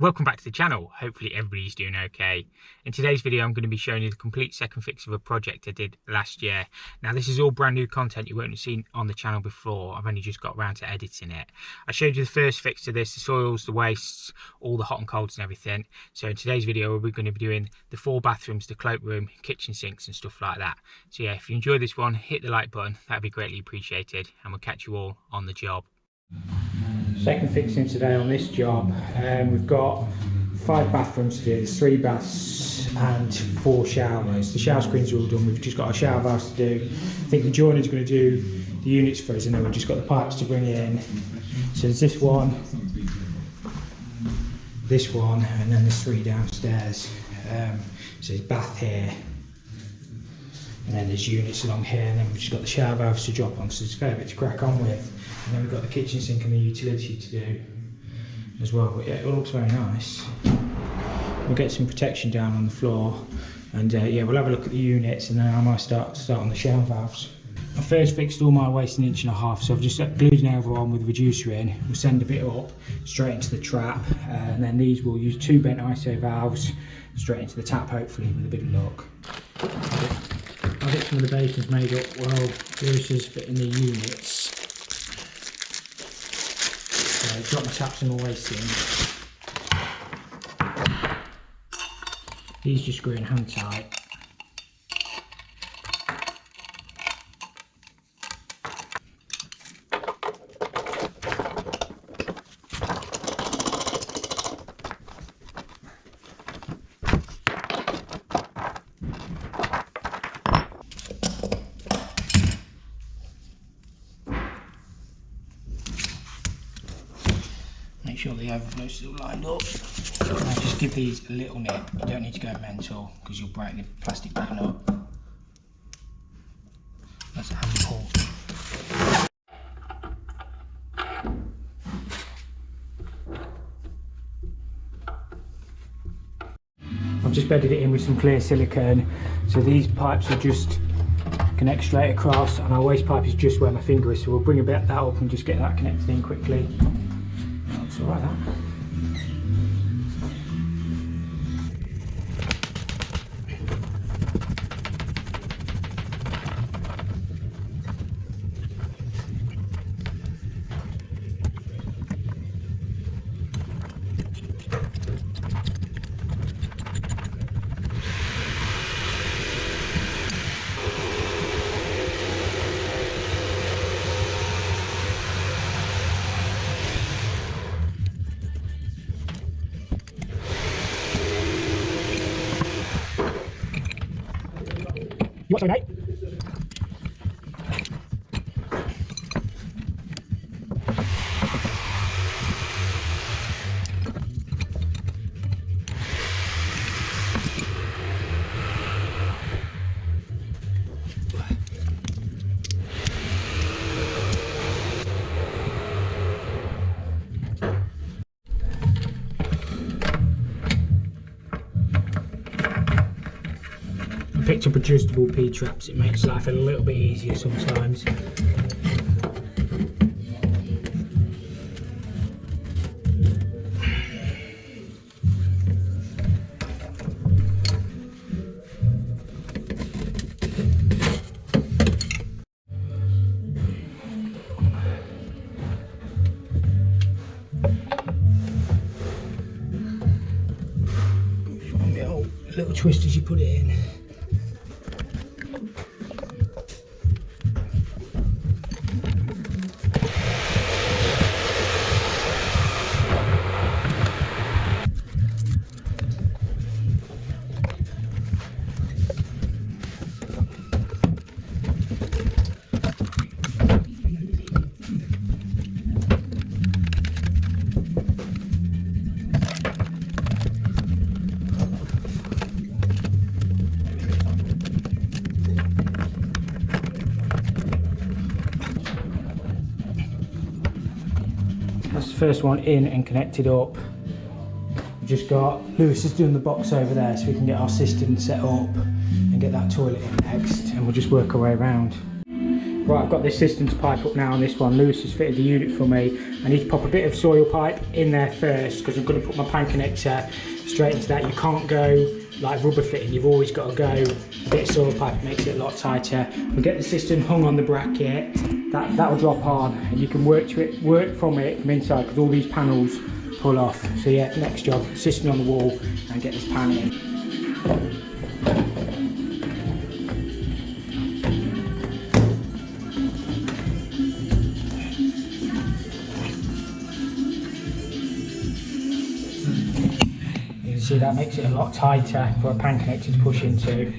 Welcome back to the channel. Hopefully everybody's doing okay. In today's video I'm going to be showing you the complete second fix of a project I did last year. Now this is all brand new content you won't have seen on the channel before. I've only just got around to editing it. I showed you the first fix to this, the soils, the wastes, all the hot and colds and everything. So in today's video we're going to be doing the 4 bathrooms, the cloakroom, kitchen sinks and stuff like that. So yeah, if you enjoyed this one, hit the like button, that'd be greatly appreciated, and we'll catch you all on the job. Second fixing today on this job. We've got 5 bathrooms to do. There's 3 baths and 4 showers. The shower screens are all done. We've just got our shower valves to do. I think the joiner's going to do the units for us, and then we've just got the pipes to bring in. So there's this one, and then there's 3 downstairs. So there's bath here, and then there's units along here, and then we've just got the shower valves to drop on, so there's a fair bit to crack on with. And then we've got the kitchen sink and the utility to do as well. But yeah, it all looks very nice. We'll get some protection down on the floor, and yeah, we'll have a look at the units, and then I might start on the shower valves. I first fixed all my waste 1.5 inches, so I've just glued an over on with a reducer in. We'll send a bit up straight into the trap, and then these will use 2 bent ISO valves straight into the tap, hopefully with a bit of luck. I'll get some of the basins made up well. Reducers fit in the units. Drop my taps and my waste in. These just screw in hand tight. Make sure the overflow's still lined up. Now just give these a little nip. You don't need to go mental because you'll break the plastic button up. That's ample. I've just bedded it in with some clear silicone, so these pipes will just connect straight across, and our waste pipe is just where my finger is, so we'll bring a bit that up and just get that connected in quickly. Looks alright, that. What's on, mate? Picked up adjustable P-traps. It makes life a little bit easier sometimes. Find the old little twisters you put it in. That's the first one in and connected up. We've just got Lewis is doing the box over there, so we can get our cistern set up and get that toilet in next, and we'll just work our way around. Right, I've got this systems pipe up now on this one. Lewis has fitted the unit for me. I need to pop a bit of soil pipe in there first because I'm going to put my pan connector straight into that. You can't go like rubber fitting, you've always got to go a bit of soil pipe. It makes it a lot tighter. We'll get the system hung on the bracket, that will drop on, and you can work from it from inside because all these panels pull off. So yeah, next job, system on the wall and get this pan in. See, that makes it a lot tighter for a pan connector to push into.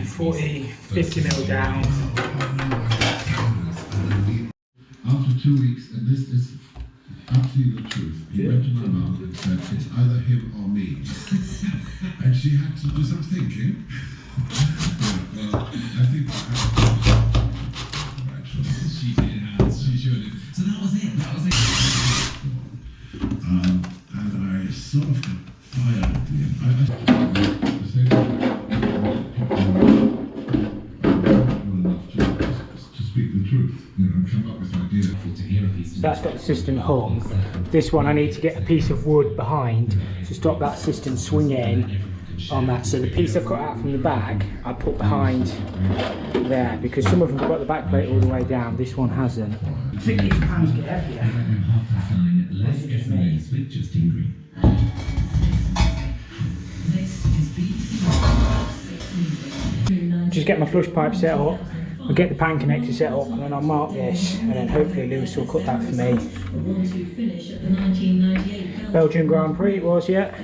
50 mil down. After 2 weeks, and this is absolutely the truth, he went to my mum and said, it's either him or me. And she had to do some thinking. Yeah, well, I think she did have, she showed it. So that was it, that was it. And I sort of got fired at the end. To speak the truth, you know, come up with ideas. So that's got the system hung. This one I need to get a piece of wood behind to stop that system swinging on that. So the piece I cut out from the bag, I put behind there because some of them have got the back plate all the way down. This one hasn't. I think these pans get heavier. Just get my flush pipe set up. I'll get the pan connector set up and then I'll mark this and then hopefully Lewis will cut that for me. Belgian Grand Prix it was, yeah.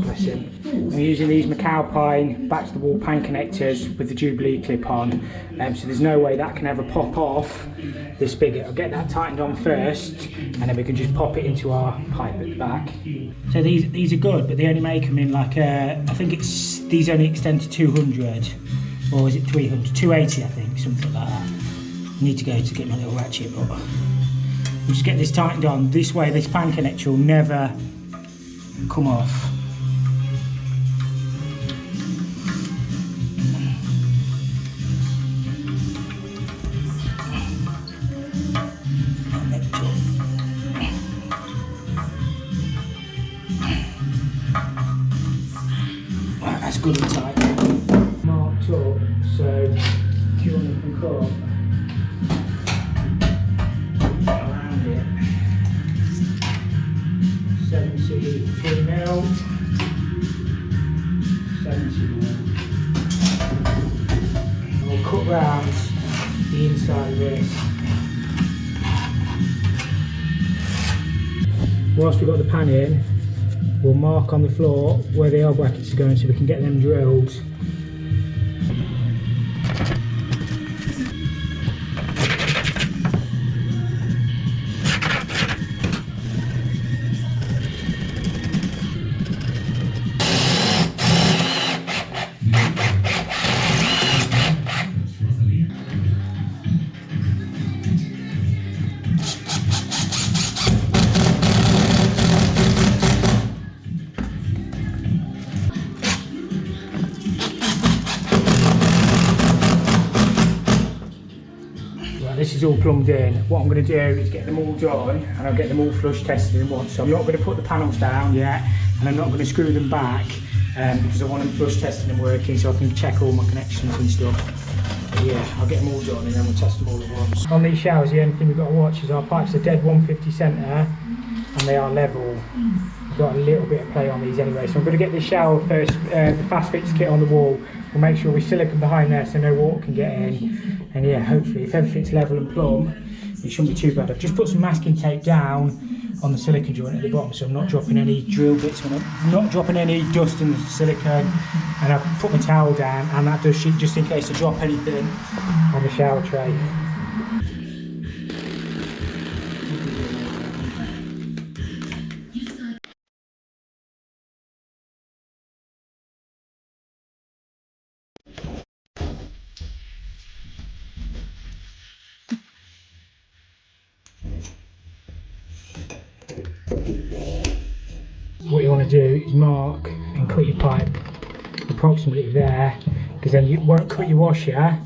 Bless him. I'm using these McAlpine back to the wall pan connectors with the Jubilee clip on, so there's no way that can ever pop off the spigot. I'll get that tightened on first and then we can just pop it into our pipe at the back. So these are good, but they only make them in like I think it's, these only extend to 200, or is it 300? 280 I think, something like that. I need to go to get my little ratchet, but we'll just get this tightened on. This way this pan connector will never come off. That's good and tight. Marked up, so if you want to pick up around it, 73 mil, 70 mil. We'll cut round the inside of this. Whilst we've got the pan in, we'll mark on the floor where the L brackets are going so we can get them drilled. This is all plumbed in. What I'm going to do is get them all done and I'll get them all flush tested in once. So I'm not going to put the panels down yet and I'm not going to screw them back because I want them flush tested and working so I can check all my connections and stuff. But yeah, I'll get them all done and then we'll test them all at once. On these showers, the only thing we've got to watch is our pipes are dead 150 centre and they are level. We've got a little bit of play on these anyway. So I'm going to get this shower first, the fast fix kit on the wall. We'll make sure we silicone behind there so no water can get in. And yeah, hopefully if everything's level and plumb, it shouldn't be too bad. I've just put some masking tape down on the silicone joint at the bottom so I'm not dropping any drill bits, I'm not dropping any dust in the silicone, and I've put my towel down and that does sheet just in case I drop anything on the shower tray. What you want to do is mark and cut your pipe approximately there, because then you won't cut your washer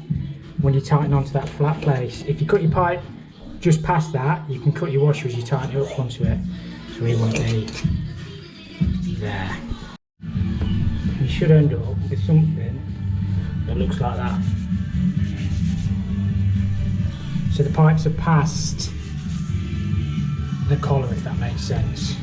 when you tighten onto that flat place. If you cut your pipe just past that, you can cut your washer as you tighten it up onto it. So we want be there. You should end up with something that looks like that. So the pipes are past the collar, if that makes sense.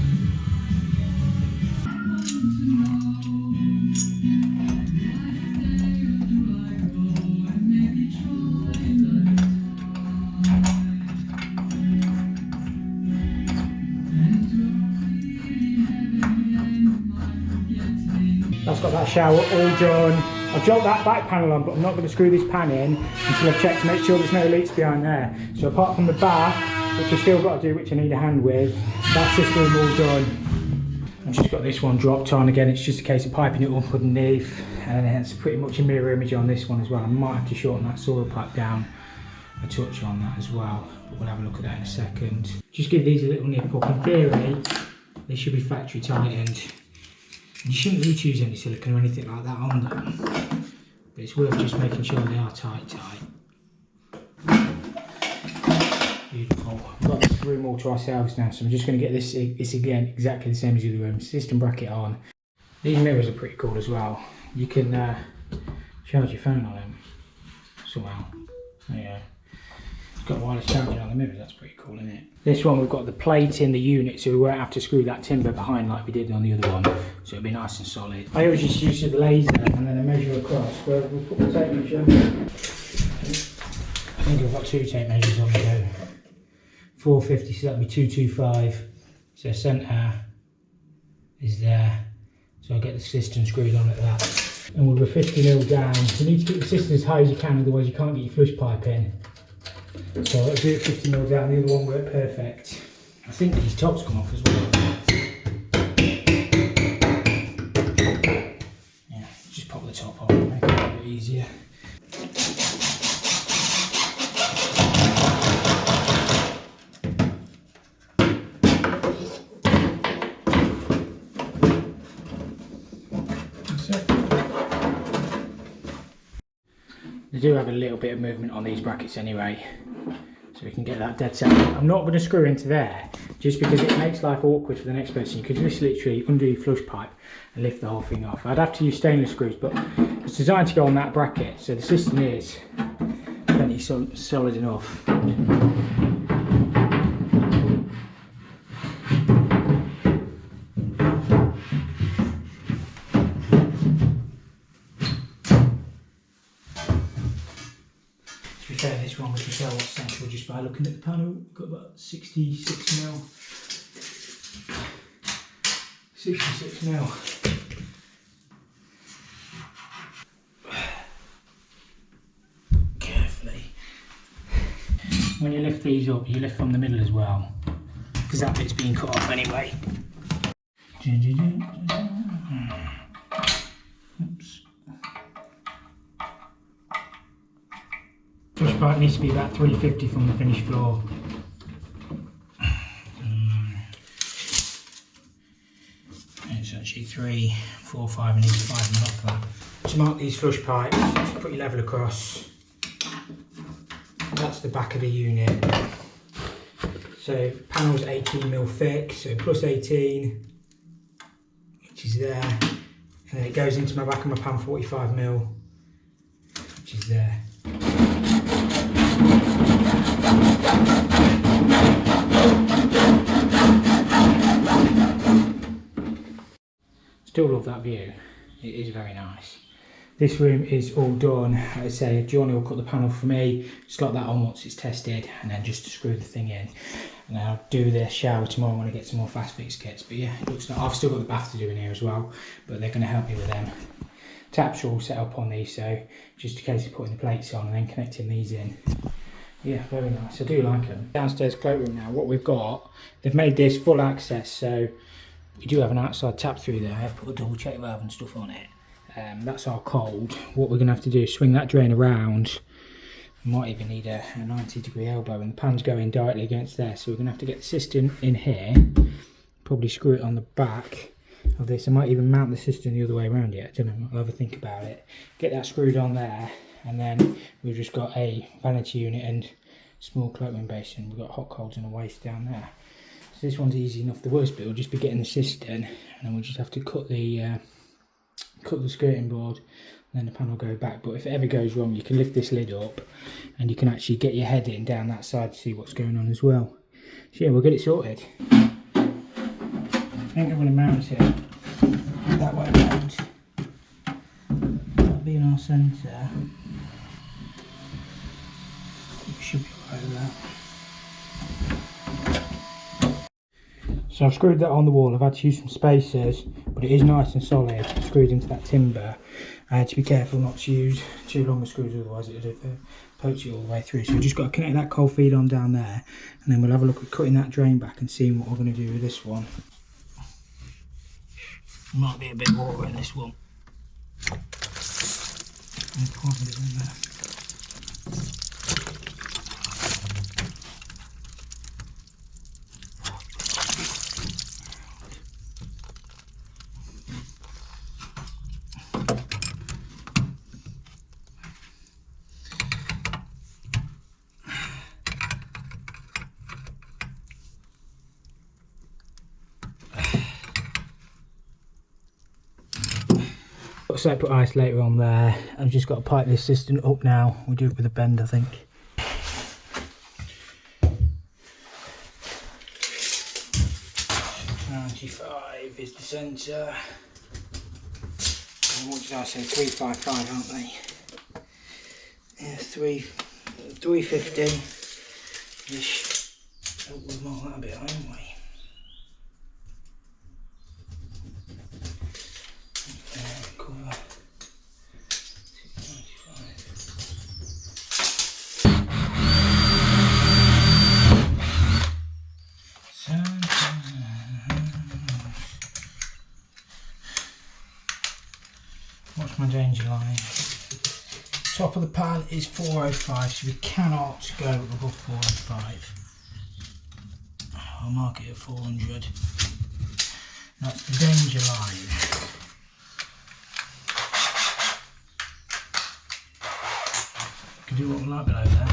That's got that shower all done. I've dropped that back panel on, but I'm not going to screw this pan in until I've checked to make sure there's no leaks behind there. So apart from the bath, which I've still got to do, which I need a hand with, that's this room all done. I've just got this one dropped on. Again, it's just a case of piping it up underneath, and then it's pretty much a mirror image on this one as well. I might have to shorten that soil pipe down a touch on that as well, but we'll have a look at that in a second. Just give these a little nip up. In theory, they should be factory tightened. You shouldn't really choose any silicone or anything like that on them, but it's worth just making sure they are tight. Beautiful. We've got this room all to ourselves now, so I'm just going to get this again exactly the same as the other room. System bracket on. These mirrors are pretty cool as well. You can charge your phone on them somehow. There you go. It's got wireless charging on the mirrors, that's pretty cool, isn't it? This one we've got the plate in the unit, so we won't have to screw that timber behind like we did on the other one, so it'll be nice and solid. I always just use the laser and then I measure across. We'll put the tape measure. I think I've got two tape measures on the go. 450, so that'll be 225. So centre is there. So I'll get the cistern screwed on at that. And we'll go 50mm down. You need to keep the cistern as high as you can, otherwise you can't get your flush pipe in. So I'll do it 50mm down, the other one worked perfect. I think these tops come off as well. Yeah, just pop the top off, make it a little bit easier. They do have a little bit of movement on these brackets anyway, so we can get that dead set. I'm not going to screw into there, just because it makes life awkward for the next person. You could just literally undo your flush pipe and lift the whole thing off. I'd have to use stainless screws, but it's designed to go on that bracket, so the system is plenty solid enough. This one we can tell what's central just by looking at the panel. We've got about 66mm. 66mm. Carefully. When you lift these up, you lift from the middle as well, because that bit's being cut off anyway. Oops. Flush pipe needs to be about 350 from the finished floor. It's actually 3, 4, 5, and needs 5 off that. To mark these flush pipes, just put your level across. That's the back of the unit. So panel's 18mm thick, so plus 18, which is there. And then it goes into my back of my pan 45mm, which is there. Still love that view, it is very nice. This room is all done. Like I say, Johnny will cut the panel for me, slot that on once it's tested, and then just to screw the thing in. And I'll do the shower tomorrow when I get some more fast fix kits. But yeah, it looks like I've still got the bath to do in here as well, but they're going to help me with them. Taps are all set up on these, so just in case of putting the plates on and then connecting these in. Yeah, very nice. I do like them. Downstairs cloakroom now, what we've got, they've made this full access, so we do have an outside tap through there. I've put a double check valve and stuff on it. That's our cold. What we're going to have to do is swing that drain around. We might even need a 90-degree elbow, and the pan's going directly against there, so we're going to have to get the cistern in here, probably screw it on the back, of this. I might even mount the cistern the other way around yet. I don't know, I'll have a think about it. Get that screwed on there, and then we've just got a vanity unit and small cloakroom basin. We've got hot coals and a waste down there. So this one's easy enough. The worst bit will just be getting the cistern, and then we'll just have to cut the skirting board, and then the panel will go back. But if it ever goes wrong, you can lift this lid up and you can actually get your head in down that side to see what's going on as well. So yeah, we'll get it sorted. I think I'm going to mount it that way around. That'll be in our centre. It should be right over that. So I've screwed that on the wall. I've had to use some spacers, but it is nice and solid, screwed into that timber. I had to be careful not to use too long of screws, otherwise it would have poached it all the way through. So we've just got to connect that cold feed on down there, and then we'll have a look at cutting that drain back and seeing what we're going to do with this one. Might be a bit water in this one. And quite a bit in there. Got a separate isolator on there. I've just got to pipe this cistern up now. We'll do it with a bend, I think. $95 is the centre. And what did I say? 355, aren't they? Yeah, 350-ish. Oh, we'll mark that a bit, haven't we? What's my danger line? Top of the pan is 405, so we cannot go above 405. I'll mark it at 400. That's the danger line. Can do what we like below there.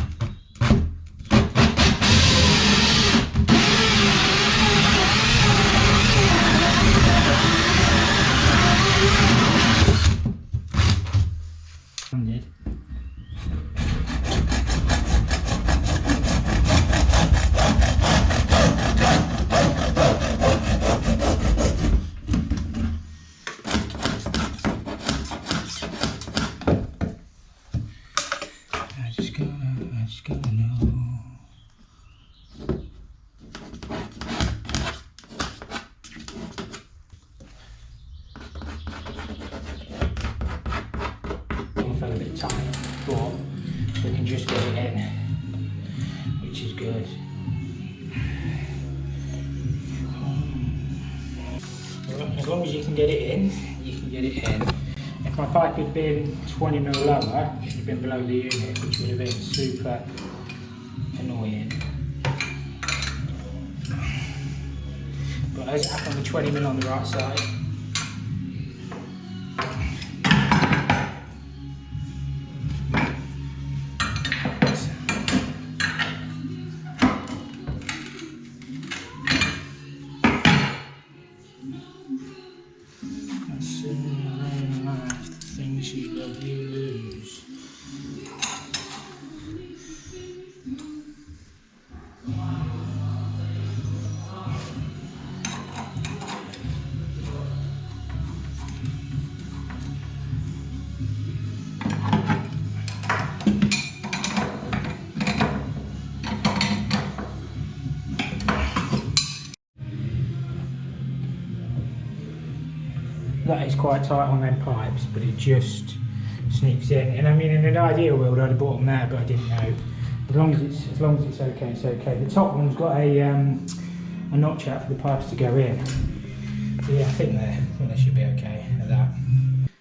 I just gotta know. It felt a bit tight, but we can just get it in, which is good. As long as you can get it in, you can get it in. If my pipe had been 20mm lower, it should have been below the unit, which would have been super annoying. But as it happened, the 20mm on the right side. Things you love, you lose. That is quite tight on them pipes, but it just sneaks in. And I mean, in an ideal world, I'd have bought them there, but I didn't know. As long as it's okay, it's okay. The top one's got a notch out for the pipes to go in. But yeah, I think they should be okay at that.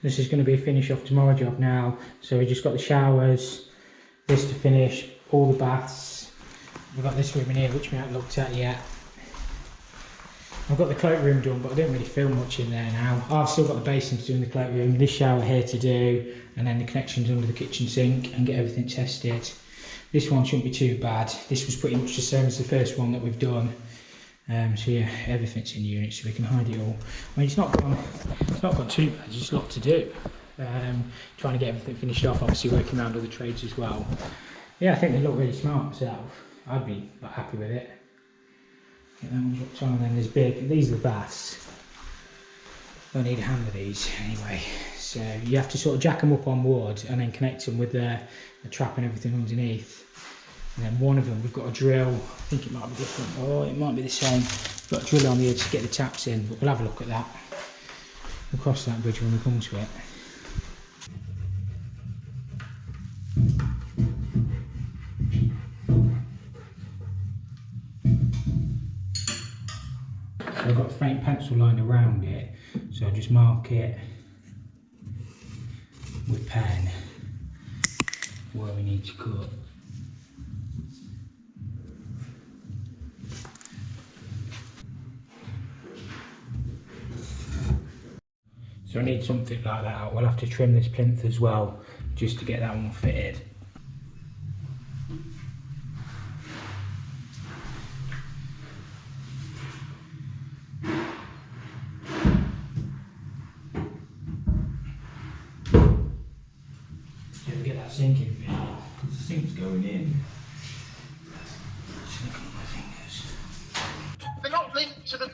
This is going to be a finish off tomorrow job now. So we just got the showers, this to finish, all the baths. We've got this room in here, which we haven't looked at yet. I've got the cloakroom done, but I don't really feel much in there now. I've still got the basin to do in the cloakroom, this shower here to do, and then the connections under the kitchen sink and get everything tested. This one shouldn't be too bad. This was pretty much the same as the first one that we've done. So yeah, everything's in unit, so we can hide it all. I mean, it's not gone too bad. There's just a lot to do. Trying to get everything finished off. Obviously, working around other trades as well. Yeah, I think they look really smart myself. I'd be like, happy with it. Get that one dropped on, and then there's big. These are the baths. Don't need a hand of these anyway. So you have to sort of jack them up on wood and then connect them with the trap and everything underneath. And then one of them we've got a drill. I think it might be different. Oh, it might be the same. We've got a drill on the edge to get the taps in, but we'll have a look at that. We'll cross that bridge when we come to it. So I've got a faint pencil line around it, so I'll just mark it with pen where we need to cut. So I need something like that. We'll have to trim this plinth as well, just to get that one fitted. Sink in, because the sink's going in. Just look at my fingers. They're not linked to the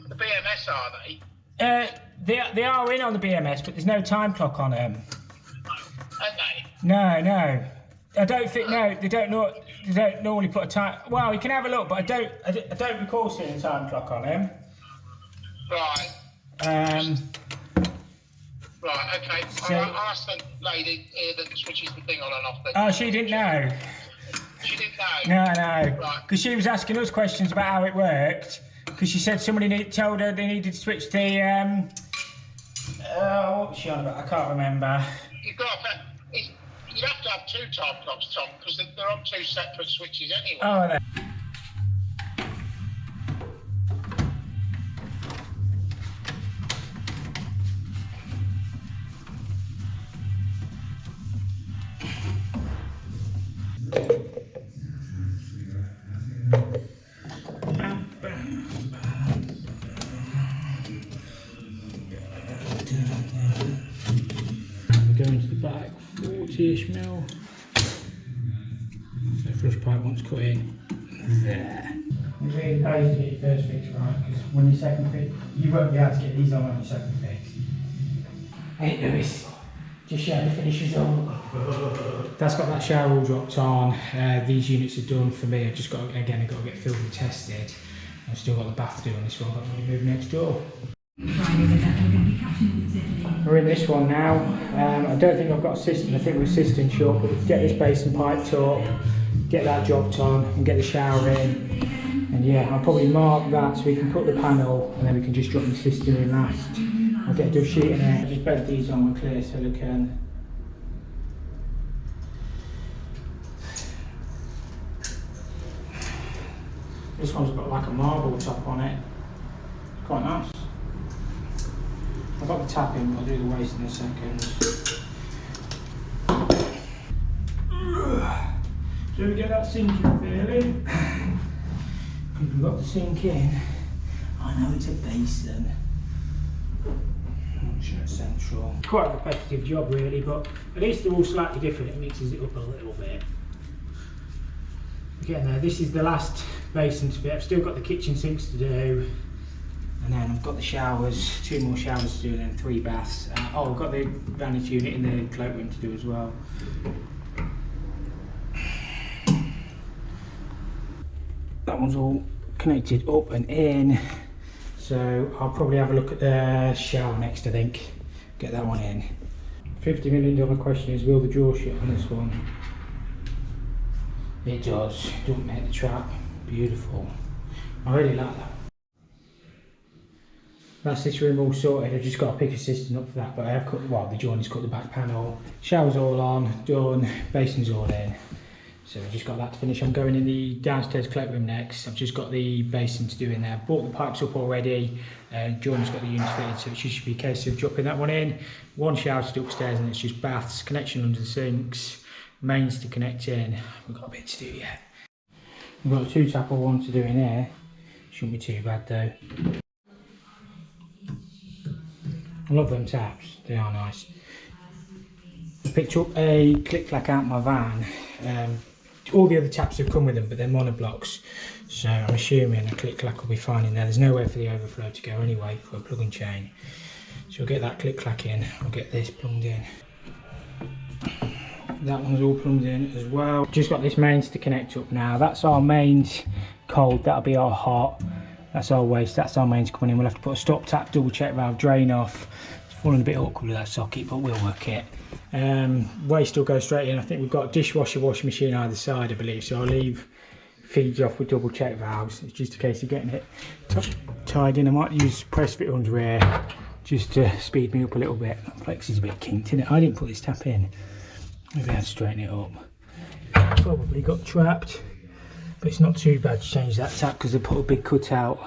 BMS, are they? They are in on the BMS, but there's no time clock on them. Are they? No. I don't think, no, they don't normally put a time. Well, you can have a look, but I don't recall seeing a time clock on them. Right. Right, okay. So, I'll ask the lady that switches the thing on and off. Oh, she didn't know? She didn't know? No. Right. Because she was asking us questions about how it worked. Because she said somebody told her they needed to switch the, what was she on about? I can't remember. You'd have to have two time clocks, Tom, because they're on two separate switches anyway. Oh, there. We're going to the back, 40-ish mil. So flush pipe once cut in. There. It really pays to get your first fix right, because when your second fix, you won't be able to get these on your second fix. Hey Lewis, just show the finish result. That's got that shower all dropped on. These units are done for me. I've just got, again, I've got to get filled and tested. I've still got the bath to do on this one, but I'm going to move next door. We're in this one now. I don't think I've got a cistern. I think we're cistern short, but let's get this basin piped up, get that dropped on, and get the shower in. And yeah, I'll probably mark that so we can put the panel, and then we can just drop the cistern in last. I'll get a dust sheet in there. I just bent these on with clear silicone. This one's got like a marble top on it. It's quite nice. I've got the tap in, but I'll do the waste in a second. So we get that sink in fairly. We've got the sink in. I know it's a basin. I'm sure it's central. Quite a repetitive job really, but at least they're all slightly different. It mixes it up a little bit. Again, there, this is the last basin to fit. I've still got the kitchen sinks to do. And then I've got the showers, 2 more showers to do, and then 3 baths. Oh, I've got the vanity unit in the cloakroom to do as well. That one's all connected up and in. So I'll probably have a look at the shower next, I think. Get that one in. $50 million question is, will the drawer shut on this one? It does. Don't hit the trap. Beautiful. I really like that. That's this room all sorted. I've just got to pick a cistern up for that, but I have cut, well, the joiners cut the back panel. Shower's all on, done, basin's all in. So I've just got that to finish. I'm going in the downstairs cloakroom next. I've just got the basin to do in there. Brought the pipes up already. Jordan's got the units fitted, so it should be a case of dropping that one in. One shower to do upstairs, and it's just baths, connection under the sinks, mains to connect in. We've got a bit to do yet. We've got a 2-tap or one to do in here. Shouldn't be too bad though. I love them taps, they are nice. I picked up a click-clack out my van. All the other taps have come with them, but they're monoblocks, so I'm assuming a click-clack will be fine in there. There's nowhere for the overflow to go anyway for a plug and chain. So we'll get that click-clack in, I'll get this plumbed in. That one's all plumbed in as well. Just got this mains to connect up now. That's our mains cold, that'll be our hot. That's our waste, that's our mains coming in. We'll have to put a stop tap, double check valve, drain off. It's falling a bit awkward with that socket, but we'll work it. Waste will go straight in. I think we've got a dishwasher, washing machine either side, I believe. So I'll leave feeds off with double check valves. It's just a case of getting it tied in. I might use press fit under here just to speed me up a little bit. Flex is a bit kinked, isn't it? I didn't put this tap in. Maybe I'll straighten it up. Probably got trapped, but it's not too bad to change that tap because they put a big cut out.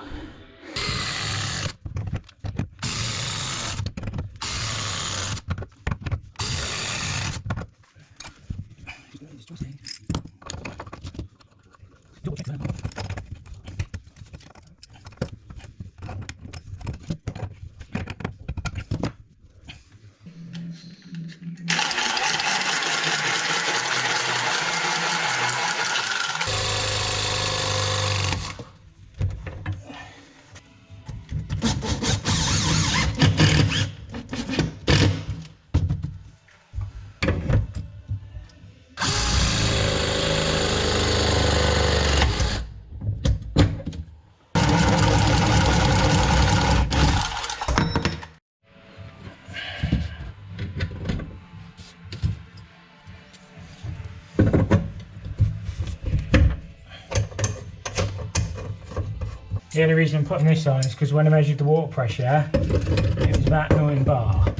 The only reason I'm putting this on is because when I measured the water pressure, it was about 9 bar,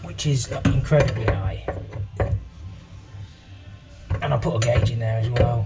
which is incredibly high. And I put a gauge in there as well.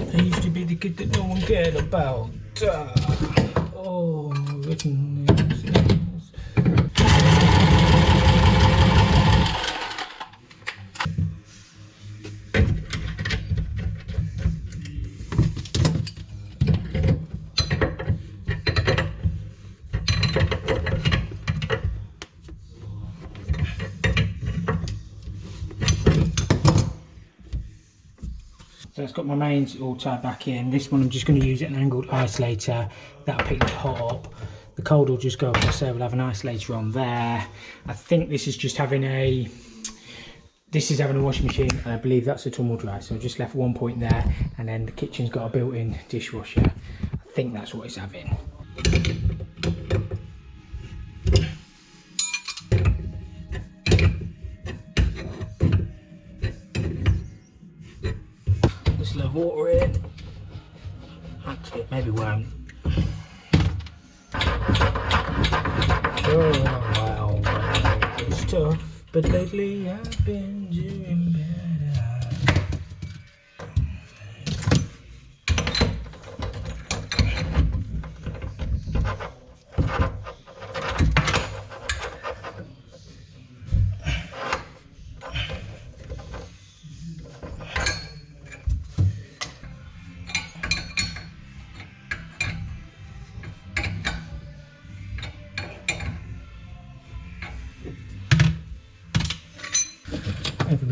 I used to be the kid that no one cared about. Oh my goodness. So it's got my mains all tied back in. This one I'm just going to use an angled isolator. That'll pick the hot up. The cold will just go across there. We'll have an isolator on there. I think this is just having a... This is having a washing machine, and I believe that's a tumble dryer. So I just left one point there, and then the kitchen's got a built-in dishwasher. I think that's what it's having. Water in. Actually, it maybe won't. Oh, wow, it's tough, but lately I've been doing better.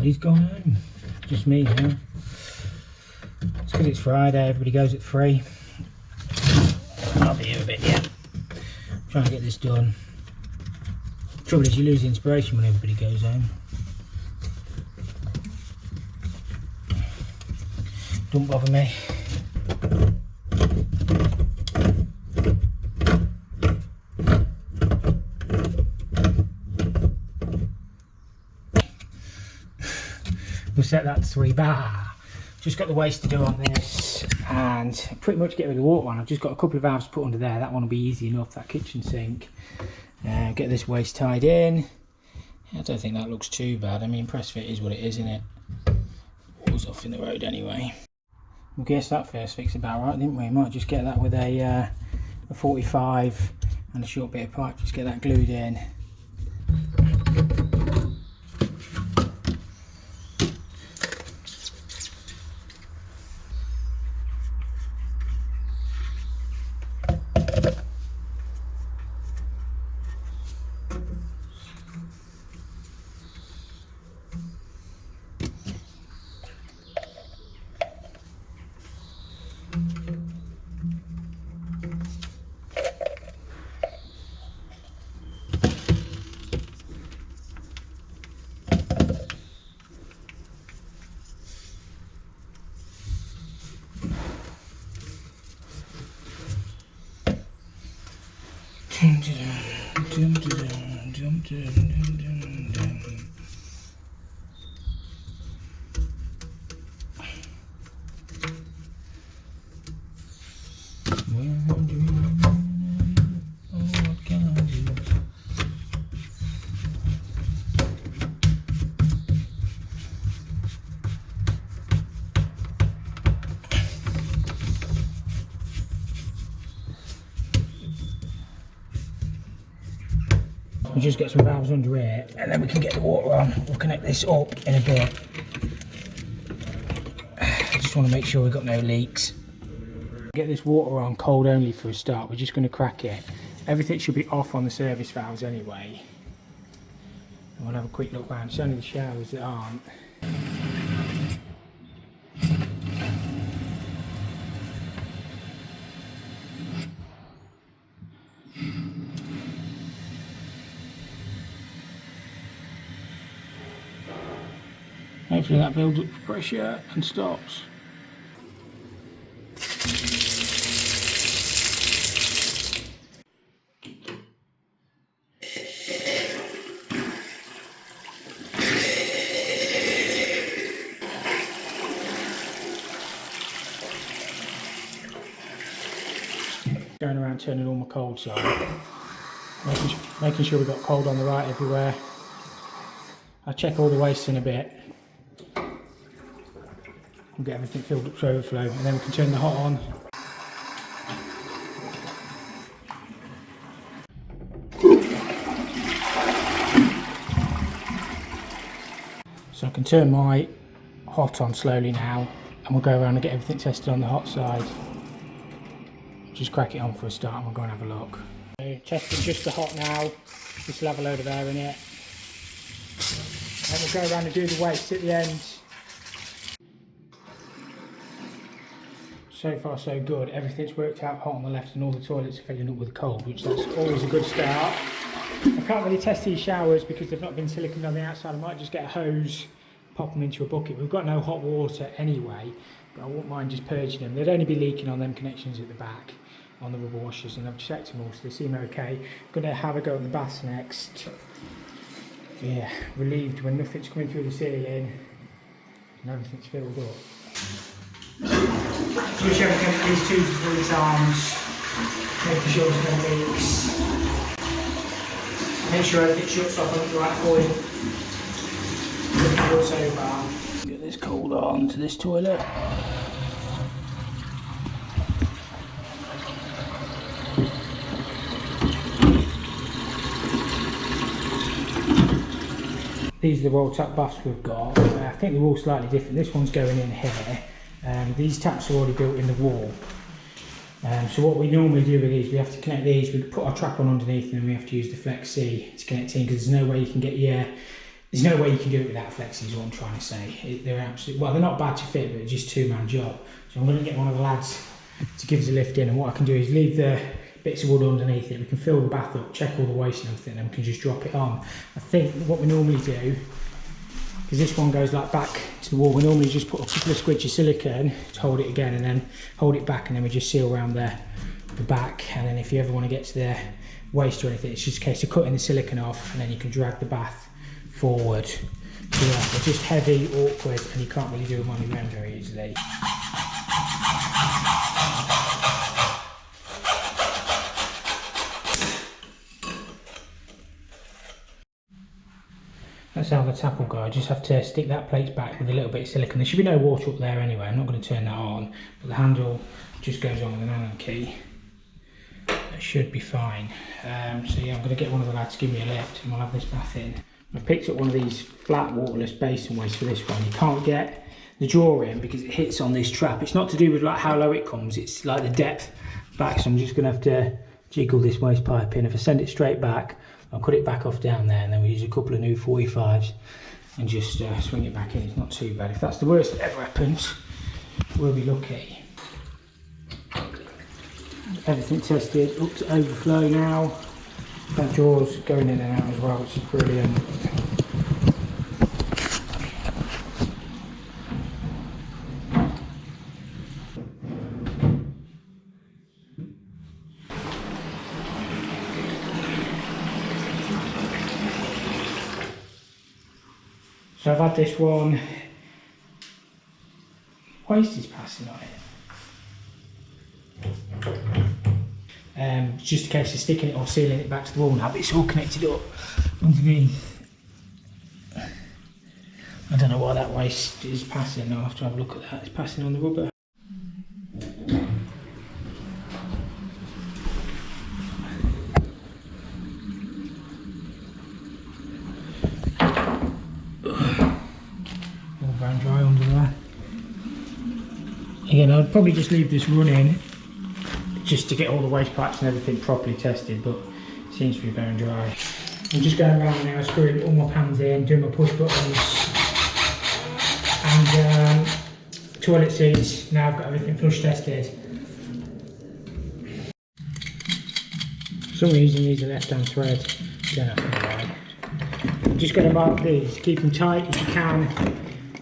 Everybody's gone home. Just me now. It's because it's Friday, everybody goes at 3. I'll be here a bit yet. Trying to get this done. Trouble is you lose inspiration when everybody goes home. Don't bother me. We'll set that to 3 bar. Just got the waste to do on this and pretty much get rid of the water one. I've just got a couple of valves to put under there. That one will be easy enough, that kitchen sink. Get this waste tied in. I don't think that looks too bad. I mean, press fit is what it is, isn't it? Water's off in the road anyway. We guess that first fix about right, didn't we? Might just get that with a 45 and a short bit of pipe. Just get that glued in. We'll just get some valves under here and then we can get the water on. We'll connect this up in a bit. I just want to make sure we've got no leaks. Get this water on cold only for a start. We're just going to crack it. Everything should be off on the service valves anyway. And we'll have a quick look round. It's only the showers that aren't. Hopefully that builds up pressure and stops. Going around turning all my colds on, making sure we've got cold on the right everywhere. I'll check all the waste in a bit. We'll get everything filled up to overflow and then we can turn the hot on. So I can turn my hot on slowly now and we'll go around and get everything tested on the hot side. Just crack it on for a start and we'll go and have a look. So testing just the hot now, this will have a load of air in it. And we'll go around and do the waste at the end. So far so good, everything's worked out hot on the left and all the toilets are filling up with cold, which that's always a good start. I can't really test these showers because they've not been siliconed on the outside. I might just get a hose, pop them into a bucket. We've got no hot water anyway, but I wouldn't mind just purging them. They'd only be leaking on them connections at the back on the rubber washers, and I've checked them all so they seem okay. I'm going to have a go at the baths next. Yeah, relieved when nothing's coming through the ceiling and everything's filled up. Switch everything at least 2 to 3 times, making sure there's no leaks. Make sure everything shuts off at the right point. Get this cold on to this toilet. These are the roll tap baths we've got. I think they're all slightly different. This one's going in here. These taps are already built in the wall. So what we normally do with these, we have to connect these, we put our trap on underneath and then we have to use the Flex C to connect in because there's no way you can get your there's no way you can do it without flexes, is what I'm trying to say. They're absolutely, well, they're not bad to fit, but they're just two-man job. So I'm going to get one of the lads to give us a lift in, and what I can do is leave the bits of wood underneath it. We can fill the bath up, check all the waste and everything, and we can just drop it on. I think what we normally do, because this one goes like back to the wall, we normally just put a couple of squidges of silicone to hold it again, and then hold it back, and then we just seal around the back. And then if you ever want to get to the waste or anything, it's just a case of cutting the silicone off, and then you can drag the bath forward. So yeah, they're just heavy, awkward, and you can't really do them on your own very easily. That's how the tap will go. I just have to stick that plate back with a little bit of silicone. There should be no water up there anyway. I'm not going to turn that on, but the handle just goes on with an Allen key. That should be fine. So yeah, I'm going to get one of the lads to give me a lift, and we'll have this bath in. I've picked up one of these flat waterless basin waste for this one. You can't get the drawer in because it hits on this trap. It's not to do with like how low it comes, it's like the depth back, so I'm just going to have to jiggle this waste pipe in. If I send it straight back, I'll cut it back off down there, and then we use a couple of new 45s and just swing it back in. It's not too bad. If that's the worst that ever happens, we'll be lucky. Everything tested, up to overflow now. That drawer's going in and out as well, which is brilliant. So I've had this one, waste is passing on it. It's just a case of sticking it or sealing it back to the wall now, but it's all connected up underneath. I don't know why that waste is passing, I'll have to have a look at that. It's passing on the rubber. Dry under there. Again, I'd probably just leave this running just to get all the waste pipes and everything properly tested, but it seems to be very dry. I'm just going around now, screwing all my pans in, doing my push buttons and toilet seats. Now I've got everything flush tested. For some reason these are left hand thread, don't have to know why. Just got to mark these, keep them tight as you can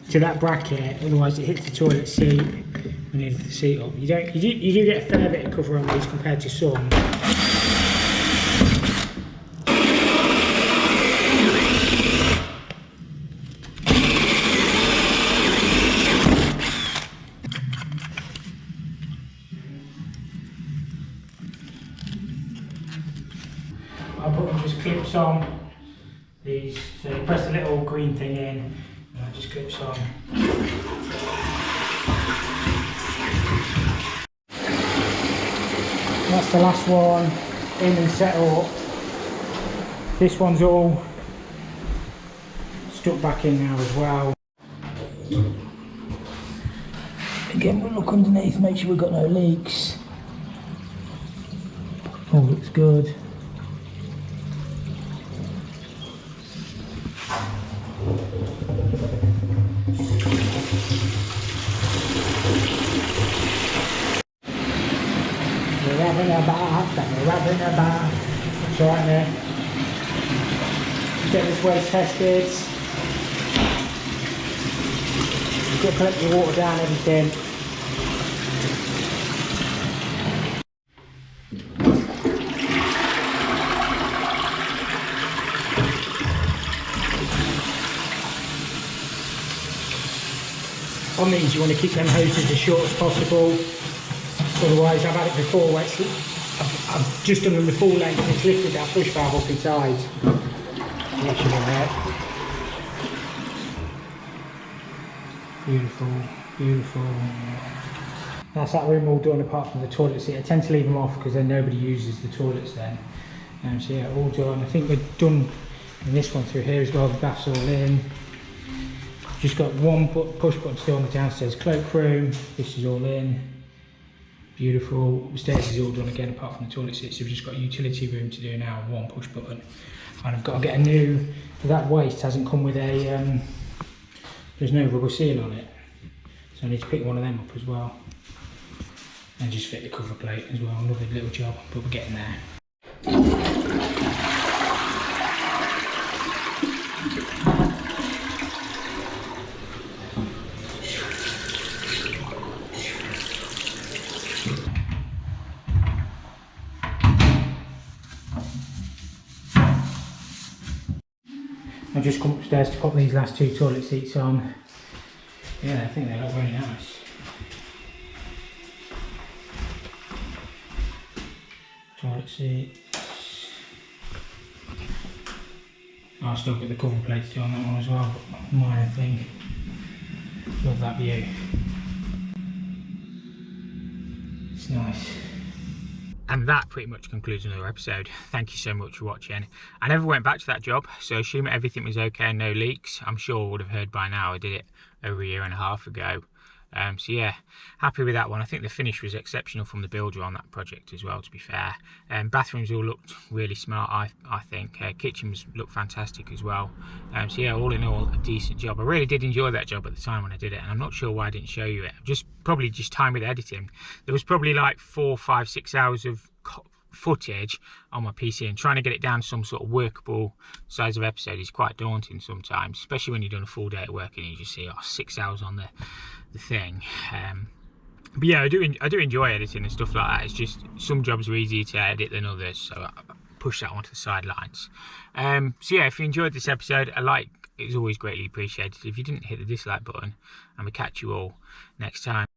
to that bracket, otherwise it hits the toilet seat and you lift the seat up. You do get a fair bit of cover on these compared to some. I'll put just clips on these, so you press the little green thing in. And that just clips on. That's the last one in and set up. This one's all stuck back in now as well. Again, we'll look underneath, make sure we've got no leaks. All looks good. It's alright there. Get this waste tested. You've got to collect your water down, everything. On these you want to keep them hoses as short as possible. Otherwise, I've had it before where I've just done them the full length and it's lifted that push valve up inside. That should be right. Beautiful, beautiful. That's that room all done apart from the toilet seat. I tend to leave them off because then nobody uses the toilets then. So yeah, all done. I think we're done in this one through here as well. The bath's all in. Just got one push button still on the downstairs cloakroom. This is all in. Beautiful. Upstairs is all done again apart from the toilet seats. So we've just got a utility room to do now, one push button. And I've got to get a new, that waste hasn't come with a, there's no rubber seal on it. So I need to pick one of them up as well. And just fit the cover plate as well. Lovely little job, but we're getting there. I've just come upstairs to pop these last 2 toilet seats on. Yeah, I think they look very nice. Toilet seats. I'll still get the cover plate still on that one as well, but minor thing. Love that view. It's nice. And that pretty much concludes another episode. Thank you so much for watching. I never went back to that job, so assuming everything was okay and no leaks, I'm sure I would have heard by now. I did it over a year and a half ago. So yeah, happy with that one. I think the finish was exceptional from the builder on that project as well, to be fair. Bathrooms all looked really smart, I think. Kitchens looked fantastic as well. So yeah, all in all, a decent job. I really did enjoy that job at the time when I did it, and I'm not sure why I didn't show you it. Probably just time with editing. There was probably like 4, 5, 6 hours of footage on my PC, and trying to get it down to some sort of workable size of episode is quite daunting sometimes, especially when you've done a full day at work and you just see 6 hours on the thing. But yeah, I do enjoy editing and stuff like that. It's just some jobs are easier to edit than others, so I push that onto the sidelines. So yeah, if you enjoyed this episode, a like is always greatly appreciated. If you didn't, hit the dislike button, and we'll catch you all next time.